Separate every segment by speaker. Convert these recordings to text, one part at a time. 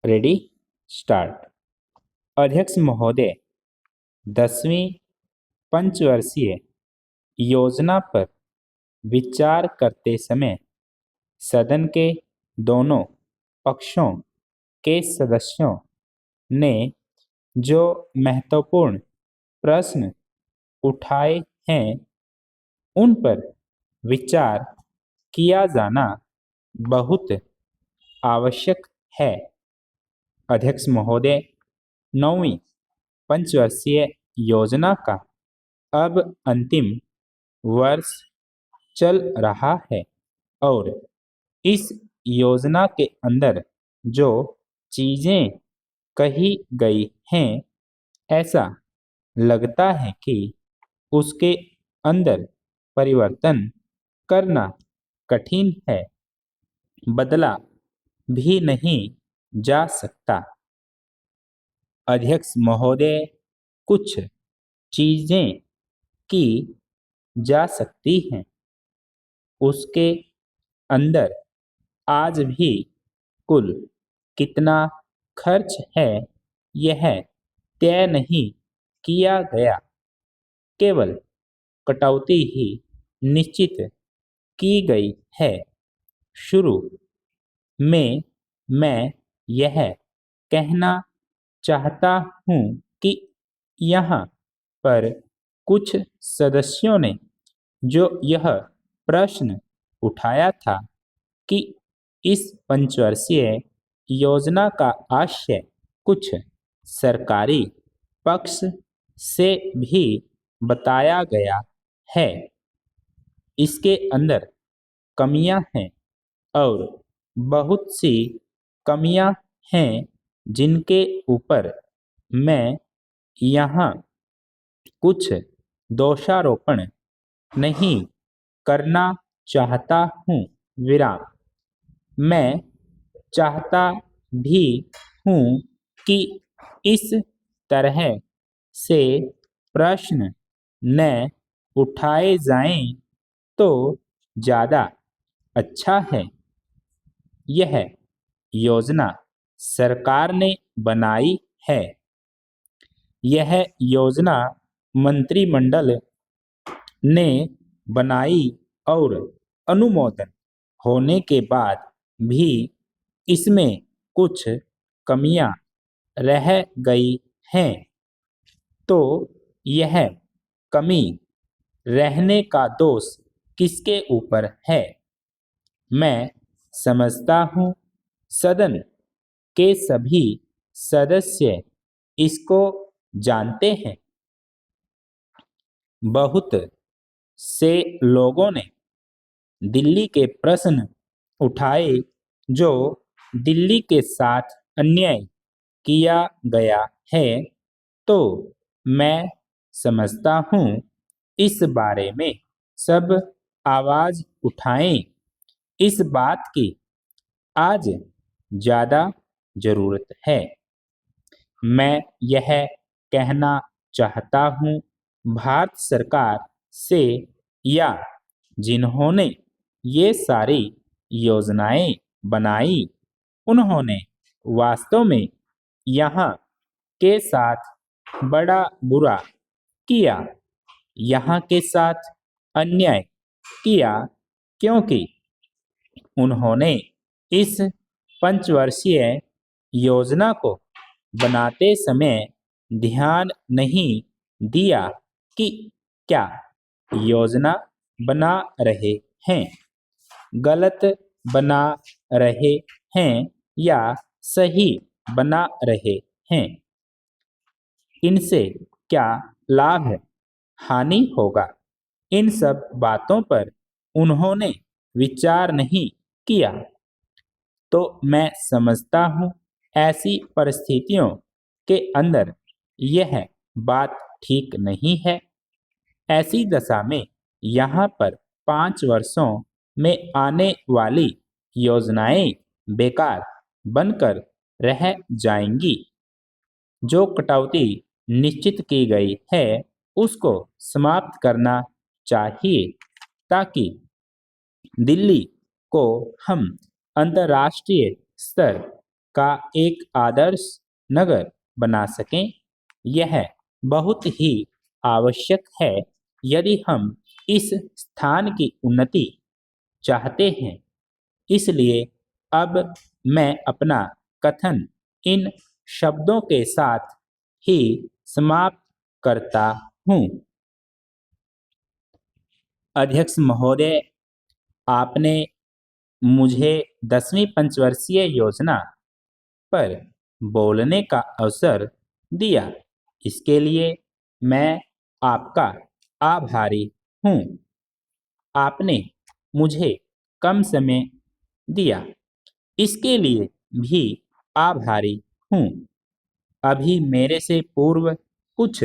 Speaker 1: Ready start. अध्यक्ष महोदय, 10वीं पंचवर्षीय योजना पर विचार करते समय सदन के दोनों पक्षों के सदस्यों ने जो महत्वपूर्ण प्रश्न उठाए हैं उन पर विचार किया जाना बहुत आवश्यक है। अध्यक्ष महोदय, 9वीं पंचवर्षीय योजना का अब अंतिम वर्ष चल रहा है और इस योजना के अंदर जो चीजें कही गई हैं, ऐसा लगता है कि उसके अंदर परिवर्तन करना कठिन है, बदला भी नहीं जा सकता। अध्यक्ष महोदय, कुछ चीजें की जा सकती हैं, उसके अंदर आज भी कुल कितना खर्च है यह तय नहीं किया गया, केवल कटौती ही निश्चित की गई है। शुरू में मैं यह कहना चाहता हूँ कि यहाँ पर कुछ सदस्यों ने जो यह प्रश्न उठाया था कि इस पंचवर्षीय योजना का आशय कुछ सरकारी पक्ष से भी बताया गया है, इसके अंदर कमियां हैं और बहुत सी कमियां हैं जिनके ऊपर मैं यहाँ कुछ दोषारोपण नहीं करना चाहता हूँ। विराम। मैं चाहता भी हूँ कि इस तरह से प्रश्न न उठाए जाएं तो ज़्यादा अच्छा है। यह योजना सरकार ने बनाई है। यह योजना मंत्रिमंडल ने बनाई और अनुमोदन होने के बाद भी इसमें कुछ कमियां रह गई हैं, तो यह कमी रहने का दोष किसके ऊपर है? मैं समझता हूँ सदन के सभी सदस्य इसको जानते हैं। बहुत से लोगों ने दिल्ली के प्रश्न उठाए जो दिल्ली के साथ अन्याय किया गया है, तो मैं समझता हूँ इस बारे में सब आवाज उठाएं। इस बात की आज ज़्यादा जरूरत है। मैं यह कहना चाहता हूँ भारत सरकार से या जिन्होंने ये सारी योजनाएं बनाई, उन्होंने वास्तव में यहाँ के साथ बड़ा बुरा किया, यहाँ के साथ अन्याय किया, क्योंकि उन्होंने इस पंचवर्षीय योजना को बनाते समय ध्यान नहीं दिया कि क्या योजना बना रहे हैं, गलत बना रहे हैं या सही बना रहे हैं, इनसे क्या लाभ हानि होगा, इन सब बातों पर उन्होंने विचार नहीं किया। तो मैं समझता हूँ ऐसी परिस्थितियों के अंदर यह बात ठीक नहीं है। ऐसी दशा में यहाँ पर 5 वर्षों में आने वाली योजनाएं बेकार बनकर रह जाएंगी। जो कटौती निश्चित की गई है उसको समाप्त करना चाहिए ताकि दिल्ली को हम अंतर्राष्ट्रीय स्तर का एक आदर्श नगर बना सकें। यह बहुत ही आवश्यक है यदि हम इस स्थान की उन्नति चाहते हैं। इसलिए अब मैं अपना कथन इन शब्दों के साथ ही समाप्त करता हूँ। अध्यक्ष महोदय, आपने मुझे 10वीं पंचवर्षीय योजना पर बोलने का अवसर दिया, इसके लिए मैं आपका आभारी हूँ। आपने मुझे कम समय दिया, इसके लिए भी आभारी हूँ। अभी मेरे से पूर्व कुछ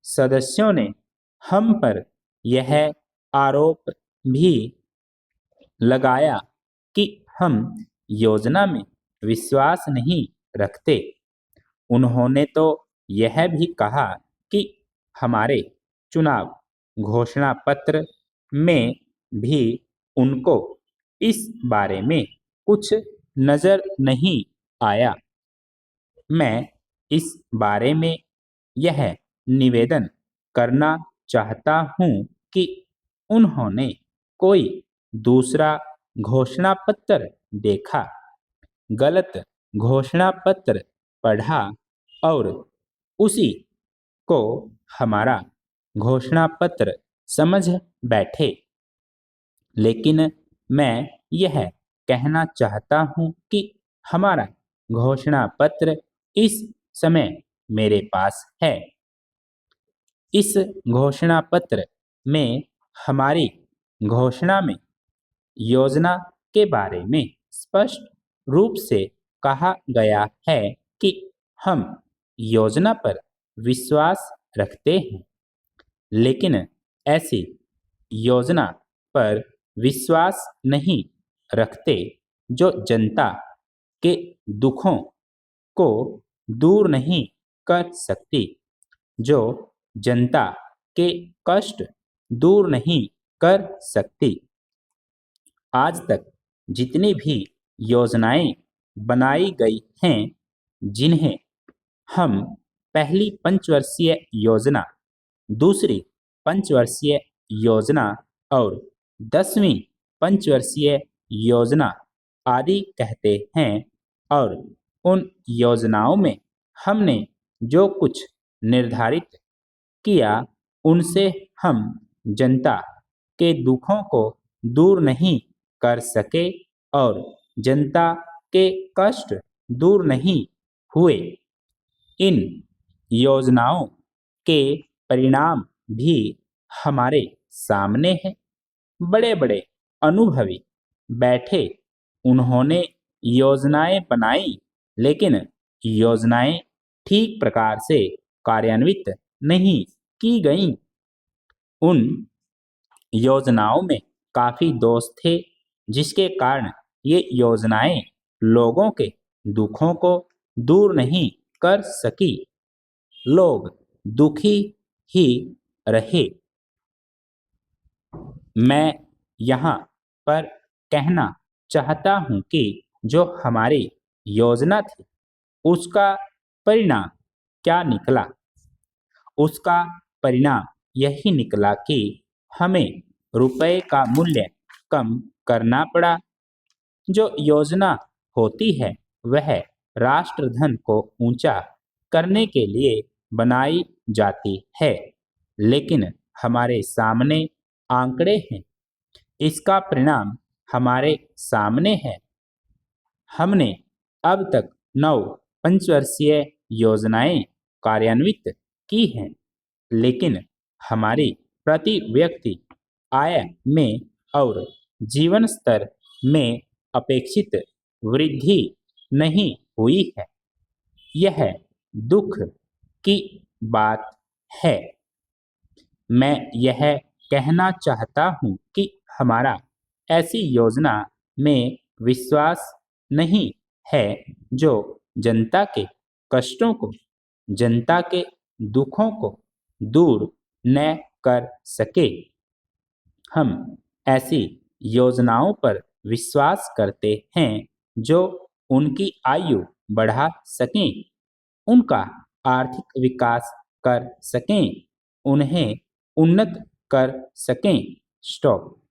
Speaker 1: सदस्यों ने हम पर यह आरोप भी लगाया कि हम योजना में विश्वास नहीं रखते। उन्होंने तो यह भी कहा कि हमारे चुनाव घोषणा पत्र में भी उनको इस बारे में कुछ नजर नहीं आया। मैं इस बारे में यह निवेदन करना चाहता हूँ कि उन्होंने कोई दूसरा घोषणा पत्र देखा, गलत घोषणा पत्र पढ़ा और उसी को हमारा घोषणा पत्र समझ बैठे। लेकिन मैं यह कहना चाहता हूँ कि हमारा घोषणा पत्र इस समय मेरे पास है। इस घोषणा पत्र में हमारी घोषणा में योजना के बारे में स्पष्ट रूप से कहा गया है कि हम योजना पर विश्वास रखते हैं, लेकिन ऐसी योजना पर विश्वास नहीं रखते जो जनता के दुखों को दूर नहीं कर सकती, जो जनता के कष्ट दूर नहीं कर सकती। आज तक जितनी भी योजनाएं बनाई गई हैं, जिन्हें हम पहली पंचवर्षीय योजना, दूसरी पंचवर्षीय योजना और 10वीं पंचवर्षीय योजना आदि कहते हैं, और उन योजनाओं में हमने जो कुछ निर्धारित किया, उनसे हम जनता के दुखों को दूर नहीं कर सके और जनता के कष्ट दूर नहीं हुए। इन योजनाओं के परिणाम भी हमारे सामने हैं। बड़े बड़े अनुभवी बैठे, उन्होंने योजनाएं बनाई, लेकिन योजनाएं ठीक प्रकार से कार्यान्वित नहीं की गईं। उन योजनाओं में काफी दोष थे, जिसके कारण ये योजनाएं लोगों के दुखों को दूर नहीं कर सकी। लोग दुखी ही रहे। मैं यहाँ पर कहना चाहता हूँ कि जो हमारी योजना थी, उसका परिणाम क्या निकला? उसका परिणाम यही निकला कि हमें रुपए का मूल्य कम करना पड़ा। जो योजना होती है वह राष्ट्रधन को ऊंचा करने के लिए बनाई जाती है, लेकिन हमारे सामने आंकड़े हैं। इसका परिणाम हमारे सामने है। हमने अब तक 9 पंचवर्षीय योजनाएं कार्यान्वित की हैं, लेकिन हमारी प्रति व्यक्ति आय में और जीवन स्तर में अपेक्षित वृद्धि नहीं हुई है। यह दुख की बात है। मैं यह कहना चाहता हूँ कि हमारा ऐसी योजना में विश्वास नहीं है जो जनता के कष्टों को, जनता के दुखों को दूर न कर सके। हम ऐसी योजनाओं पर विश्वास करते हैं जो उनकी आयु बढ़ा सकें, उनका आर्थिक विकास कर सकें, उन्हें उन्नत कर सकें। स्टॉप।